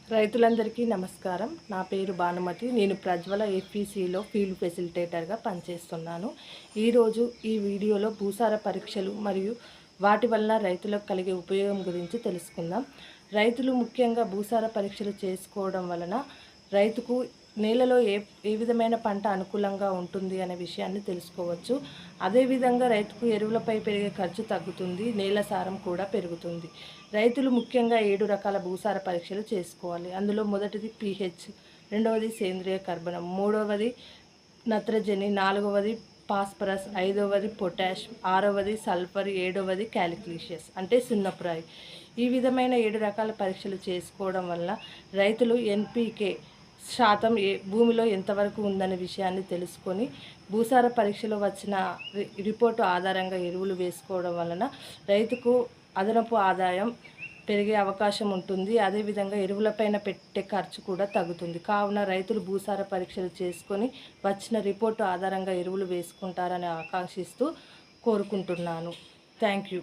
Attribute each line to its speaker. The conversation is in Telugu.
Speaker 1: రైతులందరికీ నమస్కారం. నా పేరు భానుమతి. నేను ప్రజ్వల ఎఫ్‌పిసిలో ఫీల్డ్ ఫెసిలిటేటర్‌గా పనిచేస్తున్నాను. ఈరోజు ఈ వీడియోలో భూసార పరీక్షలు మరియు వాటి వల్ల రైతులకు కలిగే ఉపయోగం గురించి తెలుసుకుందాం. రైతులు ముఖ్యంగా భూసార పరీక్షలు చేసుకోవడం వలన రైతుకు నేలలో ఏ విధమైన పంట అనుకూలంగా ఉంటుంది అనే విషయాన్ని తెలుసుకోవచ్చు. అదేవిధంగా రైతుకు ఎరువులపై పెరిగే ఖర్చు తగ్గుతుంది, నేల సారం కూడా పెరుగుతుంది. రైతులు ముఖ్యంగా 7 రకాల భూసార పరీక్షలు చేసుకోవాలి. అందులో మొదటిది పీహెచ్, రెండవది సేంద్రియ కర్బనం, మూడవది నత్రజని, నాలుగవది ఫాస్ఫరస్, ఐదవది పొటాష్, ఆరవది సల్ఫర్, ఏడవది క్యాలిక్యులేషియస్ అంటే సున్నపురాయి. ఈ విధమైన 7 రకాల పరీక్షలు చేసుకోవడం వల్ల రైతులు ఎన్‌పీకే శాతం భూమిలో ఎంతవరకు ఉందనే విషయాన్ని తెలుసుకొని భూసార పరీక్షలో వచ్చిన రిపోర్టు ఆధారంగా ఎరువులు వేసుకోవడం వలన రైతుకు అదనపు ఆదాయం పెరిగే అవకాశం ఉంటుంది. అదేవిధంగా ఎరువులపైన పెట్టే ఖర్చు కూడా తగ్గుతుంది. కావున రైతులు భూసార పరీక్షలు చేసుకొని వచ్చిన రిపోర్టు ఆధారంగా ఎరువులు వేసుకుంటారని ఆకాంక్షిస్తూ కోరుకుంటున్నాను. Thank you.